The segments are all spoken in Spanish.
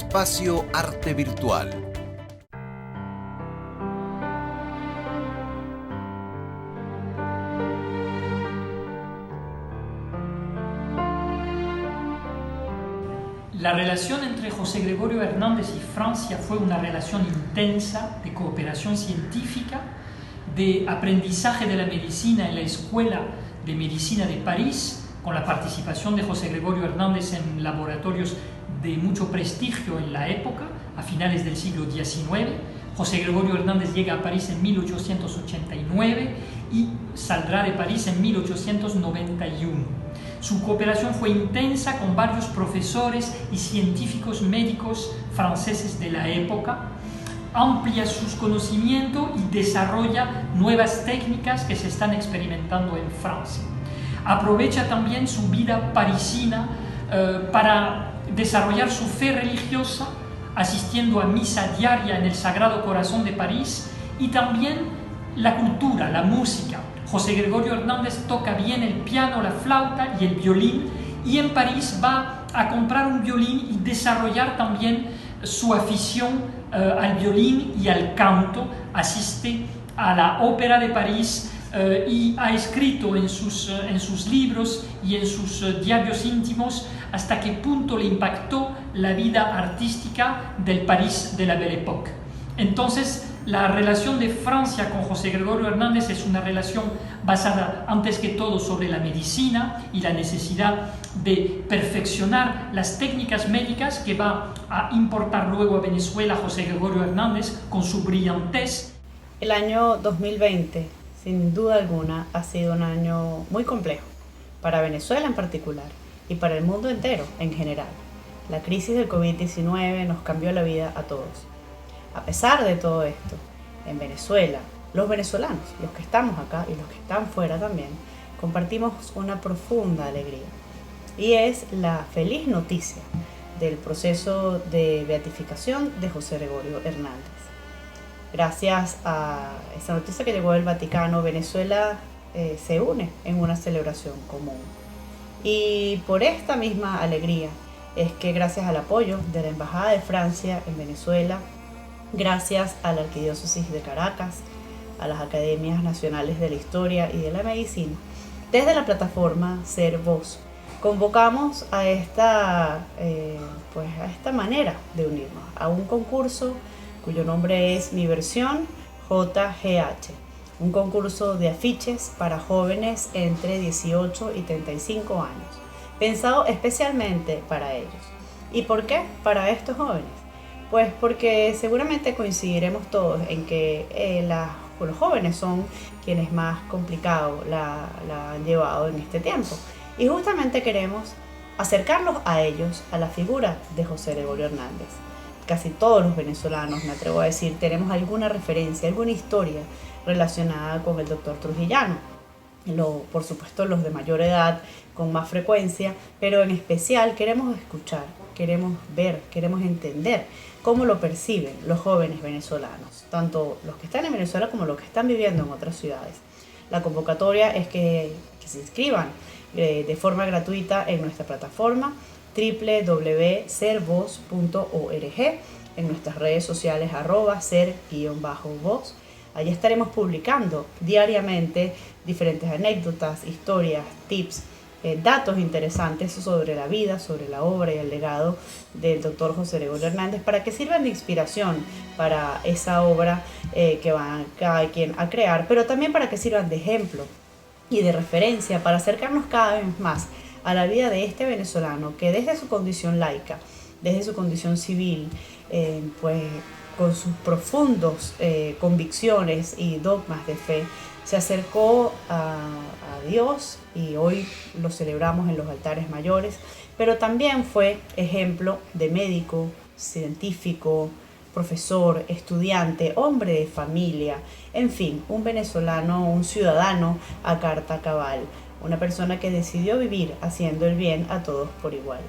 Espacio Arte Virtual. La relación entre José Gregorio Hernández y Francia fue una relación intensa de cooperación científica, de aprendizaje de la medicina en la Escuela de Medicina de París, con la participación de José Gregorio Hernández en laboratorios de mucho prestigio en la época, a finales del siglo XIX. José Gregorio Hernández llega a París en 1889 y saldrá de París en 1891. Su cooperación fue intensa con varios profesores y científicos médicos franceses de la época. Amplia sus conocimientos y desarrolla nuevas técnicas que se están experimentando en Francia. Aprovecha también su vida parisina para desarrollar su fe religiosa, asistiendo a misa diaria en el Sagrado Corazón de París, y también la cultura, la música. José Gregorio Hernández toca bien el piano, la flauta y el violín, y en París va a comprar un violín y desarrollar también su afición al violín y al canto. Asiste a la Ópera de París y ha escrito en sus libros y en sus diarios íntimos hasta qué punto le impactó la vida artística del París de la Belle Époque. Entonces, la relación de Francia con José Gregorio Hernández es una relación basada antes que todo sobre la medicina y la necesidad de perfeccionar las técnicas médicas que va a importar luego a Venezuela José Gregorio Hernández con su brillantez. El año 2020, sin duda alguna, ha sido un año muy complejo para Venezuela en particular y para el mundo entero en general. La crisis del COVID-19 nos cambió la vida a todos. A pesar de todo esto, en Venezuela, los venezolanos, los que estamos acá y los que están fuera también, compartimos una profunda alegría. Y es la feliz noticia del proceso de beatificación de José Gregorio Hernández. Gracias a esa noticia que llegó del Vaticano, Venezuela se une en una celebración común. Y por esta misma alegría es que, gracias al apoyo de la Embajada de Francia en Venezuela, gracias a la Arquidiócesis de Caracas, a las Academias Nacionales de la Historia y de la Medicina, desde la plataforma Ser Voz, convocamos a esta manera de unirnos, a un concurso cuyo nombre es Mi Versión JGH, un concurso de afiches para jóvenes entre 18 y 35 años, pensado especialmente para ellos. ¿Y por qué para estos jóvenes? Pues porque seguramente coincidiremos todos en que los jóvenes son quienes más complicado la han llevado en este tiempo. Y justamente queremos acercarlos a ellos, a la figura de José Gregorio Hernández. Casi todos los venezolanos, me atrevo a decir, tenemos alguna referencia, alguna historia relacionada con el doctor Trujillano. Por supuesto, los de mayor edad con más frecuencia, pero en especial queremos escuchar, queremos ver, queremos entender cómo lo perciben los jóvenes venezolanos, tanto los que están en Venezuela como los que están viviendo en otras ciudades. La convocatoria es que se inscriban de forma gratuita en nuestra plataforma www.servoz.org, en nuestras redes sociales @ser_voz. Allí estaremos publicando diariamente diferentes anécdotas, historias, tips, datos interesantes sobre la vida, sobre la obra y el legado del doctor José Gregorio Hernández, para que sirvan de inspiración para esa obra que van cada quien a crear, pero también para que sirvan de ejemplo y de referencia para acercarnos cada vez más a la vida de este venezolano que, desde su condición laica, desde su condición civil, con sus profundos convicciones y dogmas de fe, se acercó a Dios, y hoy lo celebramos en los altares mayores, pero también fue ejemplo de médico, científico, profesor, estudiante, hombre de familia, en fin, un venezolano, un ciudadano a carta cabal, una persona que decidió vivir haciendo el bien a todos por igual.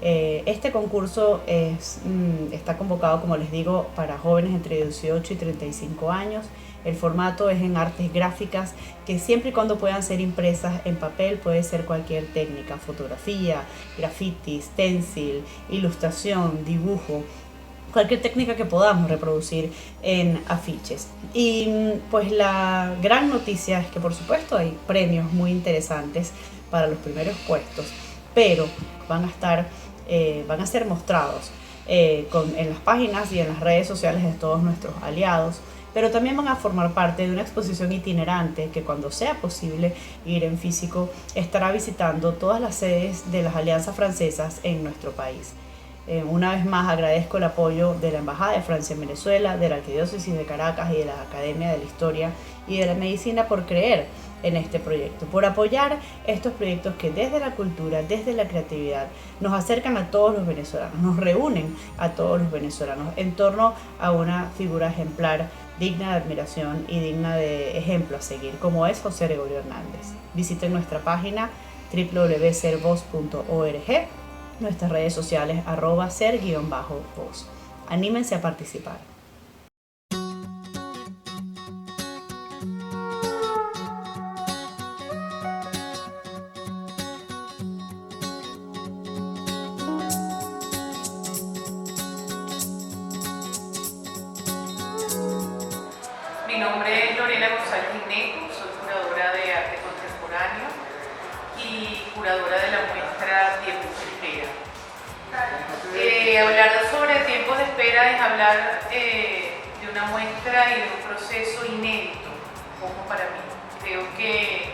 Este concurso está convocado, como les digo, para jóvenes entre 18 y 35 años. El formato es en artes gráficas que siempre y cuando puedan ser impresas en papel, puede ser cualquier técnica: fotografía, graffiti, stencil, ilustración, dibujo, cualquier técnica que podamos reproducir en afiches. Y pues la gran noticia es que por supuesto hay premios muy interesantes para los primeros puestos, pero van a ser mostrados en las páginas y en las redes sociales de todos nuestros aliados, pero también van a formar parte de una exposición itinerante que, cuando sea posible ir en físico, estará visitando todas las sedes de las alianzas francesas en nuestro país. Una vez más agradezco el apoyo de la Embajada de Francia en Venezuela, de la Arquidiócesis de Caracas y de la Academia de la Historia y de la Medicina por creer en este proyecto, por apoyar estos proyectos que desde la cultura, desde la creatividad, nos acercan a todos los venezolanos, nos reúnen a todos los venezolanos en torno a una figura ejemplar, digna de admiración y digna de ejemplo a seguir, como es José Gregorio Hernández. Visiten nuestra página www.servoz.org, nuestras redes sociales @ser_voz. Anímense a participar. Mi nombre es Lorena González Ineco, soy curadora de arte contemporáneo y curadora de la muestra Tiempos de Espera. Hablar sobre tiempos de espera es hablar de una muestra y de un proceso inédito, como para mí. Creo que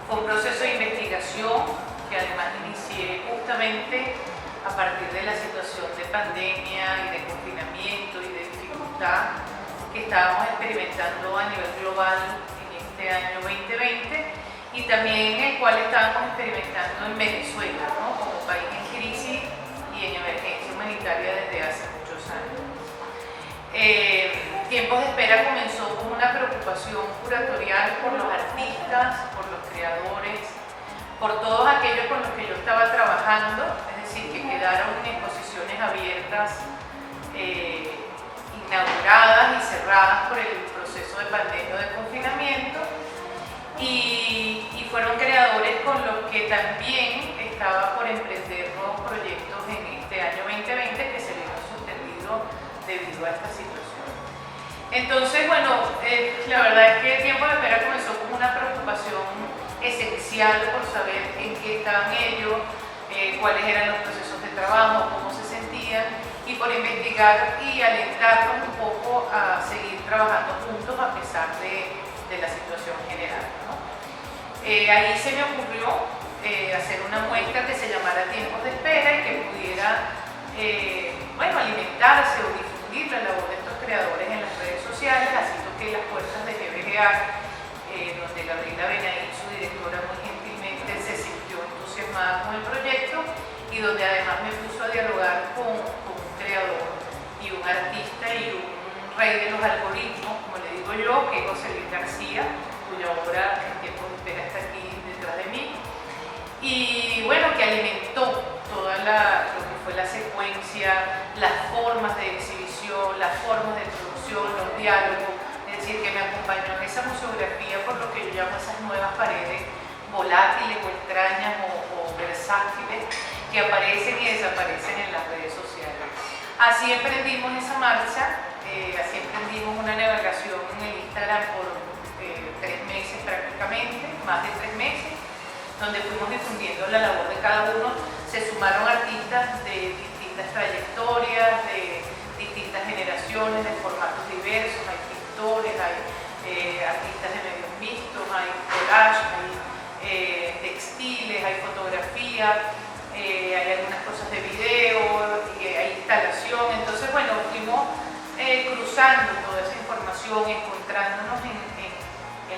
fue un proceso de investigación que además inicié justamente a partir de la situación de pandemia y de confinamiento y de dificultad que estábamos experimentando a nivel global en este año 2020 y también el cual estábamos experimentando en Venezuela, ¿no? Como país en crisis y en emergencia humanitaria desde hace muchos años. Tiempos de Espera comenzó como una preocupación curatorial por los artistas, por los creadores, por todos aquellos con los que yo estaba trabajando, es decir, que quedaron en exposiciones abiertas, inauguradas y cerradas por el proceso de pandemia o de confinamiento, y fueron creadores con los que también estaba por emprender nuevos proyectos en este año 2020 que se vieron suspendidos debido a esta situación. Entonces, bueno, la verdad es que Tiempo de Espera comenzó como una preocupación esencial por saber en qué estaban ellos, cuáles eran los procesos de trabajo, cómo se sentían, y por investigar y alentarnos un poco a seguir trabajando juntos a pesar de la situación general, ¿no? Ahí se me ocurrió hacer una muestra que se llamara Tiempos de Espera y que pudiera alimentarse o difundir la labor de estos creadores en las redes sociales. Así toqué las puertas de GBGA, donde Gabriela Benaí, su directora, muy gentilmente se sintió entusiasmada con el proyecto y donde además me puso a dialogar con un creador y un artista y un rey de los algoritmos, como le digo yo, que es José Luis García, cuya obra en Tiempos de Espera está aquí detrás de mí, y bueno, que alimentó toda lo que fue la secuencia, las formas de exhibición, las formas de producción, los diálogos, es decir, que me acompañó en esa museografía por lo que yo llamo esas nuevas paredes volátiles o extrañas o versátiles que aparecen y desaparecen en las redes sociales. Así emprendimos esa marcha, así emprendimos una navegación en el Instagram por 3 meses prácticamente, más de 3 meses, donde fuimos difundiendo la labor de cada uno. Se sumaron artistas de distintas trayectorias, de distintas generaciones, de formatos diversos, hay pintores, hay artistas de medios mixtos, hay collage, hay textiles, hay fotografía, hay algunas cosas de video, hay instalación. Entonces, bueno, fuimos cruzando toda esa información, encontrándonos en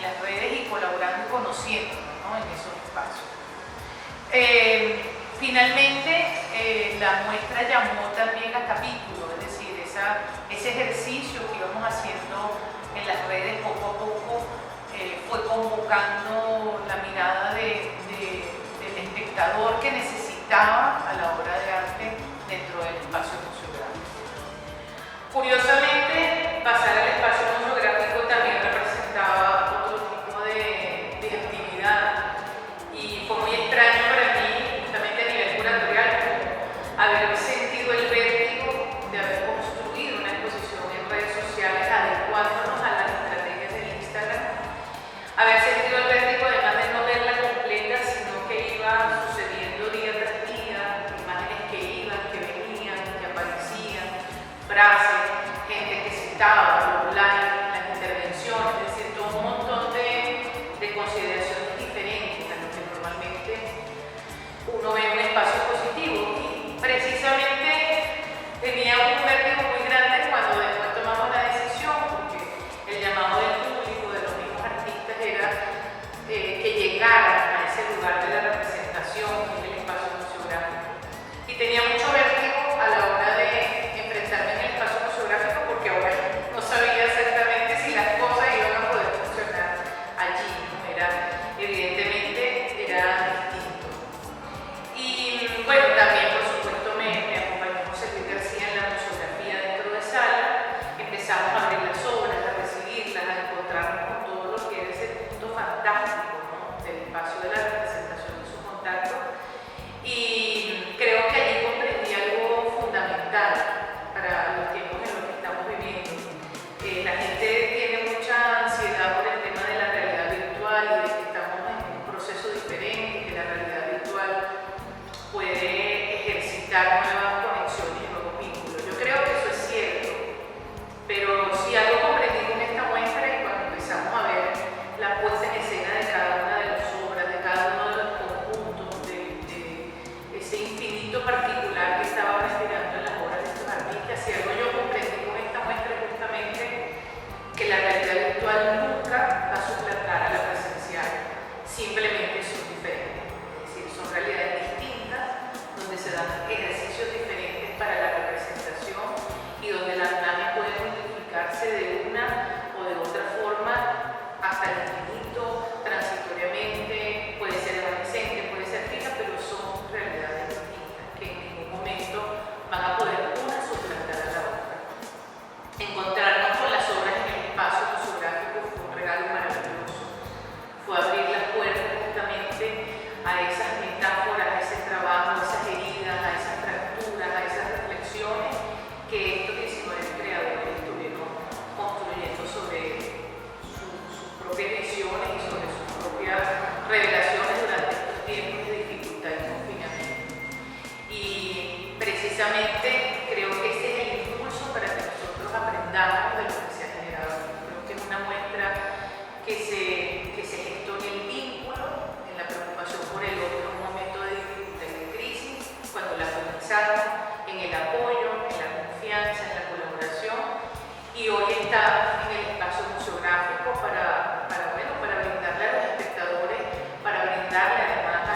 las redes y colaborando y conociéndonos, ¿no?, en esos espacios. Finalmente, la muestra llamó también a capítulos, es decir, ese ejercicio que íbamos haciendo en las redes poco a poco fue convocando la mirada del espectador que necesitaba a la obra de arte Curiosamente, pasar al espacio museográfico también representaba otro tipo de actividad y fue muy extraño para mí, justamente a nivel curatorial, haber sentido el vértigo de haber construido una exposición en redes sociales adecuándonos a las estrategias del Instagram, haber sentido el vértigo además de no verla completa, sino que iba sucediendo día tras día, imágenes que iban, que venían, que aparecían, frases, gente que citaba, los likes, las intervenciones, es decir, todo un montón de consideraciones diferentes a lo que normalmente uno ve en un espacio positivo. Y precisamente tenía un vértigo muy grande cuando después tomamos la decisión, porque el llamado del público, de los mismos artistas, era que llegaran a ese lugar de la representación en el espacio museográfico. Y tenía mucho vértigo a la hora de enfrentarme en el espacio museográfico, porque ahora no sabía exactamente si las cosas iban a poder funcionar allí, ¿no? Evidentemente era distinto. Y bueno, también por supuesto me acompañó José Luis García en la museografía dentro de sala. Empezamos a abrir las obras, a recibirlas, a encontrarnos con todo lo que era ese punto fantástico, ¿no? Del espacio de la representación de su contacto. Y creo que allí comprendí algo fundamental para los tiempos en los que estamos viviendo. La gente tiene mucha ansiedad por el tema de la realidad virtual y de que estamos en un proceso diferente, que la realidad virtual puede ejercitar nuevas conexiones y nuevos vínculos. Yo creo que eso es cierto, pero si algo comprendí con esta muestra y cuando empezamos a ver la puesta en escena de cada una de las obras, de cada uno de los conjuntos, de ese infinito particular que estaba respirando en las obras de estos artistas, si algo yo comprendí con esta muestra es justamente que la realidad virtual nunca va a suplantar a la presencial, simplemente son diferentes, es decir, son realidades distintas, donde se dan ejercicios diferentes para la representación y donde la imagen puede multiplicarse de una o de otra forma hasta el infinito, transitoriamente, puede ser evanescente, puede ser fija, pero son realidades distintas que en ningún momento van a poder una suplantar a la otra. Encontrarnos con las obras en el espacio museográfico fue un regalo maravilloso. Fue abrir las puertas justamente a esas metáforas, a ese trabajo, a esas heridas, a esas fracturas, a esas reflexiones que estos 19 creadores estuvieron construyendo sobre sus propias visiones y sobre sus propias revelaciones durante estos tiempos de dificultad y confinamiento. Y precisamente creo que ese es el impulso para que nosotros aprendamos de lo que se ha generado. Creo que es una muestra que se gestó en el vínculo, en la preocupación por el otro en un momento de dificultad y de crisis, cuando la comenzamos, en el apoyo, en la confianza, en la colaboración, y hoy está en el espacio museográfico para brindarle a los espectadores, para brindarle además a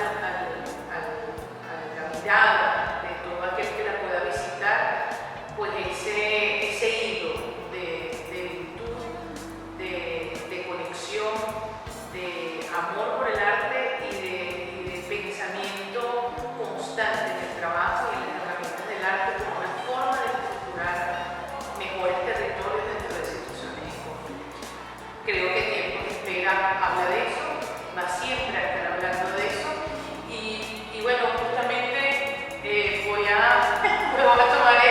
la mirada de todo aquel que la pueda visitar, pues ese hilo de virtud, de conexión, de amor por el arte y de pensamiento constante en el trabajo y en las herramientas del arte como una forma de estructurar mejores territorios dentro de situaciones en conflicto. Creo que Tiempo de Espera habla de eso, va siempre a estar hablando de eso y bueno, justamente me voy a tomar,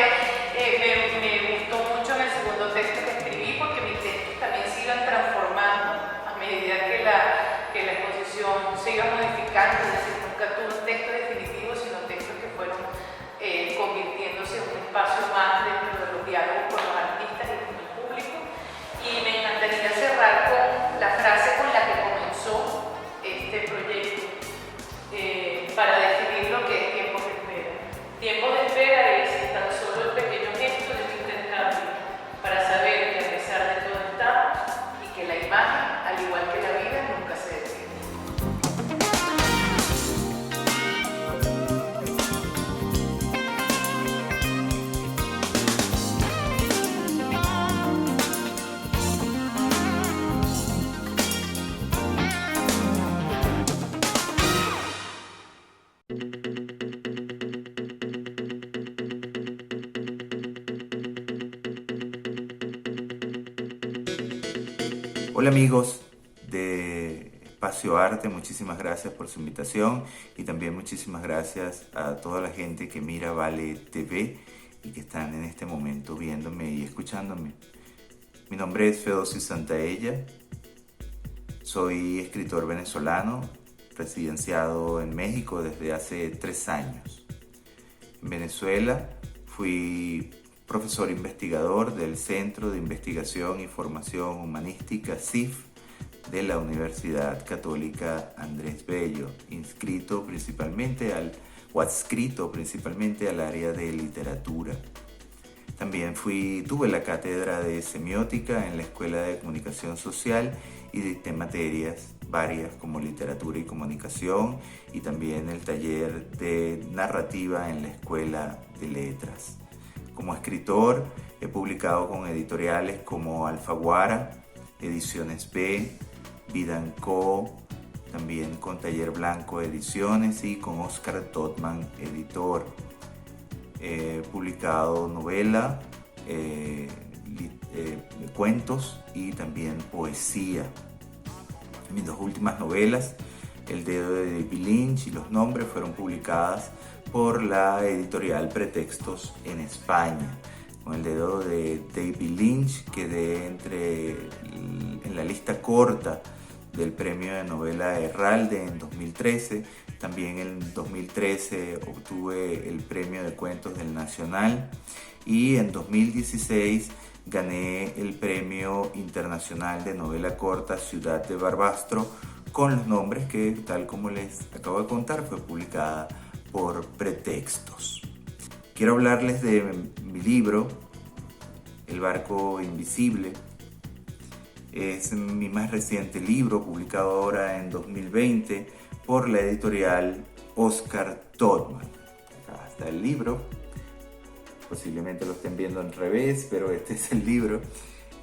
me gustó mucho en el segundo texto que escribí porque mis textos también se iban transformando a medida que la exposición se iba modificando, es decir, nunca tuve un texto definitivo, sino textos que fueron convirtiéndose en un espacio más dentro de los diálogos con los artistas y con el público. Y me encantaría cerrar con la frase con la que comenzó este proyecto para definir lo que es Tiempo de Espera. Tiempo de espera es tan solo el pequeño gesto de un intercambio para saber que a pesar de todo estamos y que la imagen, al igual que la vida, nunca se detiene. Hola amigos de Espacio Arte, muchísimas gracias por su invitación y también muchísimas gracias a toda la gente que mira Vale TV y que están en este momento viéndome y escuchándome. Mi nombre es Feodosi Santaella, soy escritor venezolano, residenciado en México desde hace 3 años. En Venezuela fui profesor investigador del Centro de Investigación y Formación Humanística CIF de la Universidad Católica Andrés Bello, adscrito principalmente al área de literatura. También tuve la cátedra de semiótica en la Escuela de Comunicación Social y dicté materias varias como literatura y comunicación, y también el taller de narrativa en la Escuela de Letras. Como escritor he publicado con editoriales como Alfaguara, Ediciones B, Vidanco, también con Taller Blanco Ediciones y con Oscar Todman Editor. He publicado novela, cuentos y también poesía. Mis 2 últimas novelas, El dedo de David Lynch y Los nombres, fueron publicadas por la editorial Pretextos en España. Con El dedo de David Lynch quedé en la lista corta del premio de novela Herralde en 2013. También en 2013 obtuve el premio de cuentos del Nacional y en 2016 gané el premio internacional de novela corta Ciudad de Barbastro con Los nombres, que tal como les acabo de contar fue publicada por Pretextos. Quiero hablarles de mi libro El barco invisible. Es mi más reciente libro, publicado ahora en 2020 por la editorial Oscar Todman. Acá está el libro. Posiblemente lo estén viendo al revés, pero este es el libro.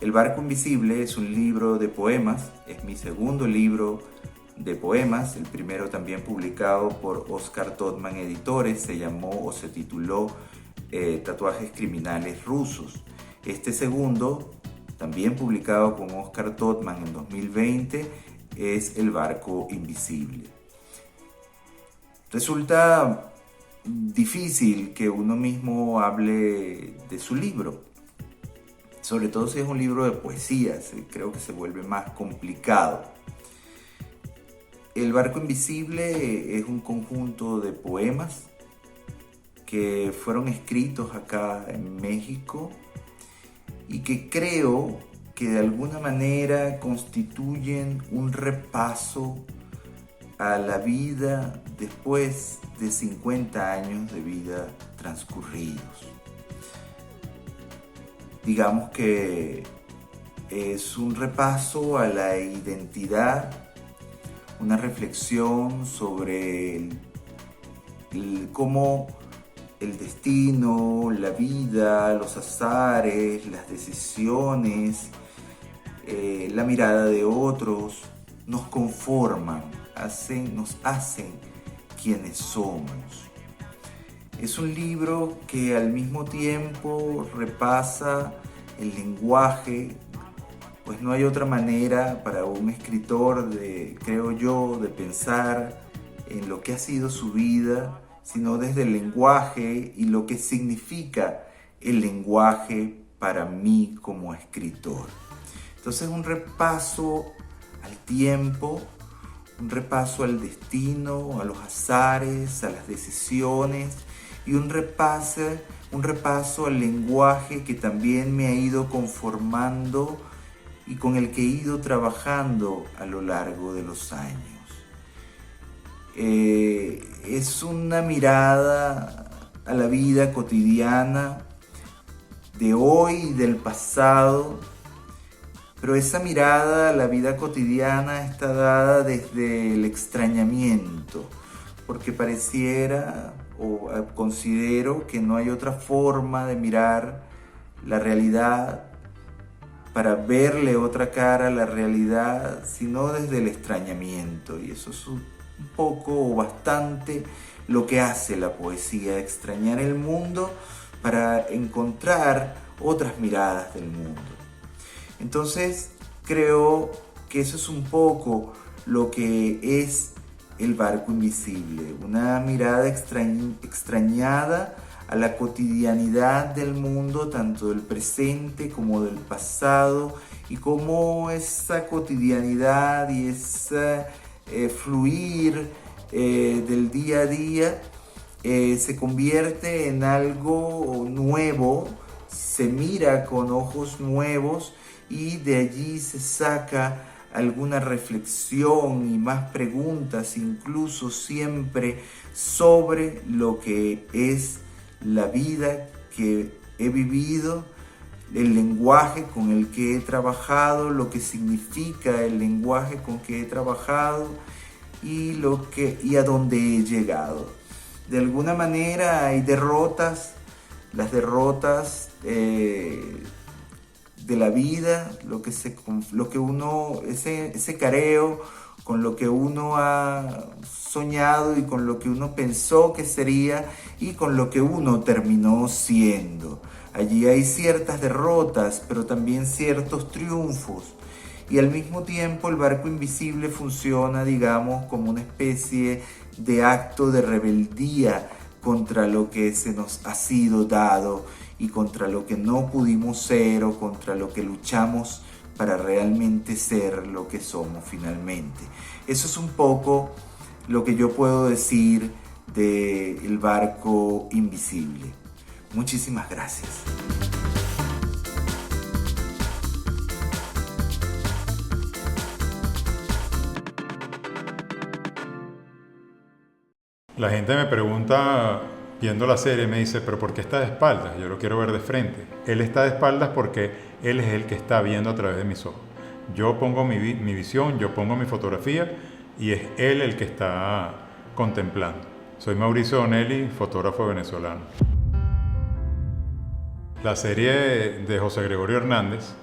El barco invisible es un libro de poemas. Es mi segundo libro de poemas. El primero, también publicado por Oscar Todman Editores, se llamó o se tituló Tatuajes criminales rusos. Este segundo, también publicado con Oscar Todman en 2020, es El barco invisible. Resulta difícil que uno mismo hable de su libro, sobre todo si es un libro de poesías. Creo que se vuelve más complicado. El barco invisible es un conjunto de poemas que fueron escritos acá en México y que creo que de alguna manera constituyen un repaso a la vida después de 50 años de vida transcurridos. Digamos que es un repaso a la identidad, una reflexión sobre cómo el destino, la vida, los azares, las decisiones, la mirada de otros nos conforman, nos hacen quienes somos. Es un libro que al mismo tiempo repasa el lenguaje, pues no hay otra manera para un escritor creo yo, de pensar en lo que ha sido su vida, sino desde el lenguaje y lo que significa el lenguaje para mí como escritor. Entonces, un repaso al tiempo, un repaso al destino, a los azares, a las decisiones, y un repaso al lenguaje que también me ha ido conformando y con el que he ido trabajando a lo largo de los años. Es una mirada a la vida cotidiana de hoy y del pasado, pero esa mirada a la vida cotidiana está dada desde el extrañamiento, porque pareciera o considero que no hay otra forma de mirar la realidad, para verle otra cara a la realidad, sino desde el extrañamiento. Y eso es un poco o bastante lo que hace la poesía, extrañar el mundo para encontrar otras miradas del mundo. Entonces creo que eso es un poco lo que es El barco invisible, una mirada extrañada a la cotidianidad del mundo, tanto del presente como del pasado, y cómo esa cotidianidad y ese fluir del día a día se convierte en algo nuevo, se mira con ojos nuevos y de allí se saca alguna reflexión y más preguntas, incluso siempre sobre lo que es la vida que he vivido, el lenguaje con el que he trabajado, lo que significa el lenguaje con que he trabajado y a dónde he llegado. De alguna manera hay derrotas, las derrotas de la vida, ese careo con lo que uno ha soñado y con lo que uno pensó que sería y con lo que uno terminó siendo. Allí hay ciertas derrotas, pero también ciertos triunfos. Y al mismo tiempo el barco invisible funciona, digamos, como una especie de acto de rebeldía contra lo que se nos ha sido dado y contra lo que no pudimos ser o contra lo que luchamos para realmente ser lo que somos finalmente. Eso es un poco lo que yo puedo decir de El barco invisible. Muchísimas gracias. La gente me pregunta, viendo la serie, me dice, ¿pero por qué está de espaldas? Yo lo quiero ver de frente. Él está de espaldas porque él es el que está viendo a través de mis ojos. Yo pongo mi visión, yo pongo mi fotografía y es él el que está contemplando. Soy Mauricio Donelli, fotógrafo venezolano. La serie de José Gregorio Hernández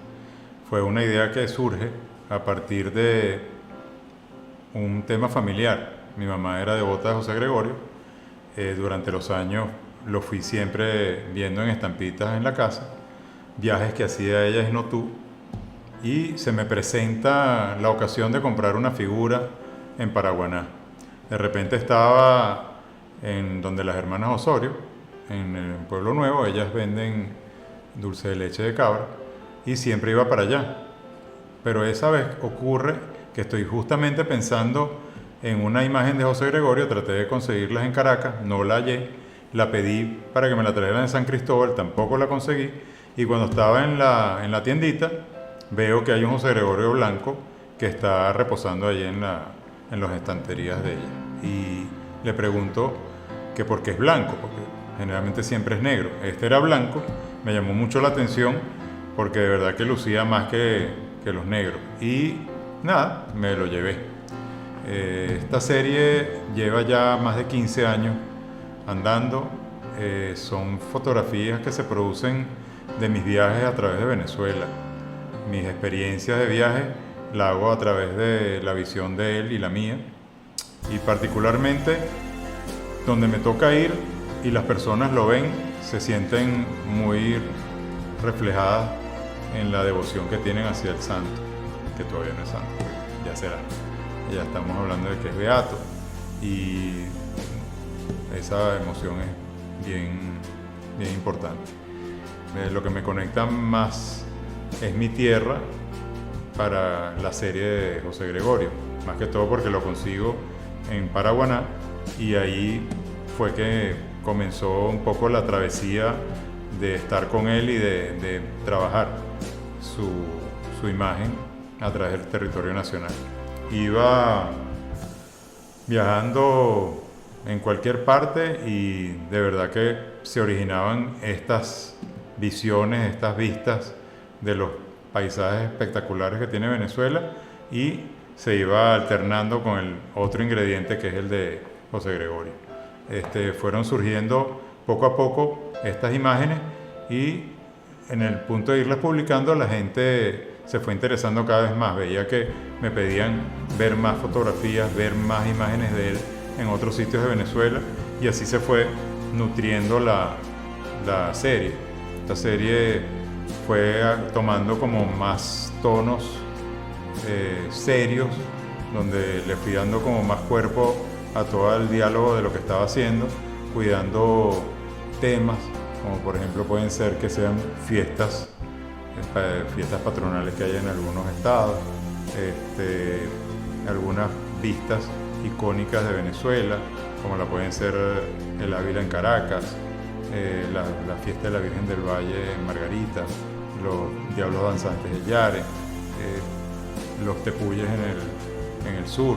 fue una idea que surge a partir de un tema familiar. Mi mamá era devota de José Gregorio. Durante los años lo fui siempre viendo en estampitas en la casa, viajes que hacía ella es no tú, y se me presenta la ocasión de comprar una figura en Paraguaná. De repente estaba en donde las hermanas Osorio, en el Pueblo Nuevo, ellas venden dulce de leche de cabra, y siempre iba para allá. Pero esa vez ocurre que estoy justamente pensando en una imagen de José Gregorio, traté de conseguirlas en Caracas, no la hallé, la pedí para que me la trajeran de San Cristóbal, tampoco la conseguí, y cuando estaba en la tiendita, veo que hay un José Gregorio blanco que está reposando allí en las estanterías de ella. Y le pregunto que por qué es blanco, porque generalmente siempre es negro. Este era blanco, me llamó mucho la atención porque de verdad que lucía más que los negros. Y nada, me lo llevé. Esta serie lleva ya más de 15 años andando. Son fotografías que se producen de mis viajes a través de Venezuela. Mis experiencias de viaje la hago a través de la visión de él y la mía. Y particularmente donde me toca ir y las personas lo ven, se sienten muy reflejadas en la devoción que tienen hacia el santo, que todavía no es santo, ya será. Ya estamos hablando de que es beato y esa emoción es bien importante. Lo que me conecta más es mi tierra para la serie de José Gregorio, más que todo porque lo consigo en Paraguaná y ahí fue que comenzó un poco la travesía de estar con él y de trabajar su imagen a través del territorio nacional. Iba viajando en cualquier parte y de verdad que se originaban estas visiones, estas vistas de los paisajes espectaculares que tiene Venezuela y se iba alternando con el otro ingrediente que es el de José Gregorio. Fueron surgiendo poco a poco estas imágenes y en el punto de irlas publicando la gente se fue interesando cada vez más. Veía que me pedían ver más fotografías, ver más imágenes de él en otros sitios de Venezuela y así se fue nutriendo la serie. Esta serie fue tomando como más tonos serios, donde le fui dando como más cuerpo a todo el diálogo de lo que estaba haciendo, cuidando temas, como por ejemplo pueden ser que sean fiestas patronales que hay en algunos estados, algunas vistas icónicas de Venezuela, como la pueden ser el Ávila en Caracas, la fiesta de la Virgen del Valle en Margarita, los Diablos Danzantes de Yare, los tepuyes en el sur.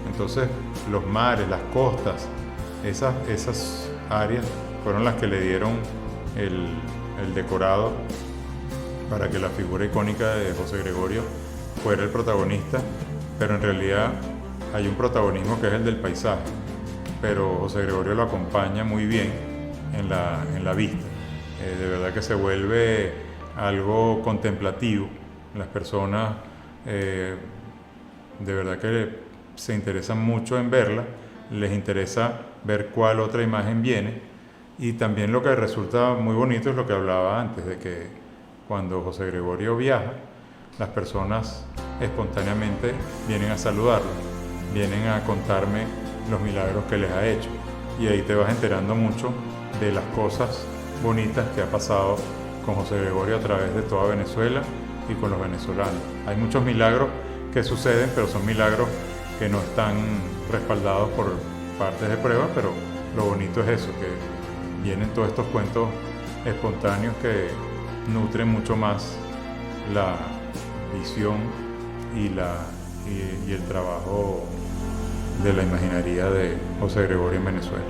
Entonces los mares, las costas, esas áreas fueron las que le dieron el decorado para que la figura icónica de José Gregorio fuera el protagonista, pero en realidad hay un protagonismo que es el del paisaje, pero José Gregorio lo acompaña muy bien en la vista. De verdad que se vuelve algo contemplativo. Las personas de verdad que se interesan mucho en verla, les interesa ver cuál otra imagen viene, y también lo que resulta muy bonito es lo que hablaba antes, de que cuando José Gregorio viaja, las personas espontáneamente vienen a saludarlo, vienen a contarme los milagros que les ha hecho, y ahí te vas enterando mucho de las cosas bonitas que ha pasado con José Gregorio a través de toda Venezuela y con los venezolanos. Hay muchos milagros que suceden, pero son milagros que no están respaldados por partes de prueba, pero lo bonito es eso, que vienen todos estos cuentos espontáneos que nutren mucho más la visión y el trabajo de la imaginería de José Gregorio en Venezuela.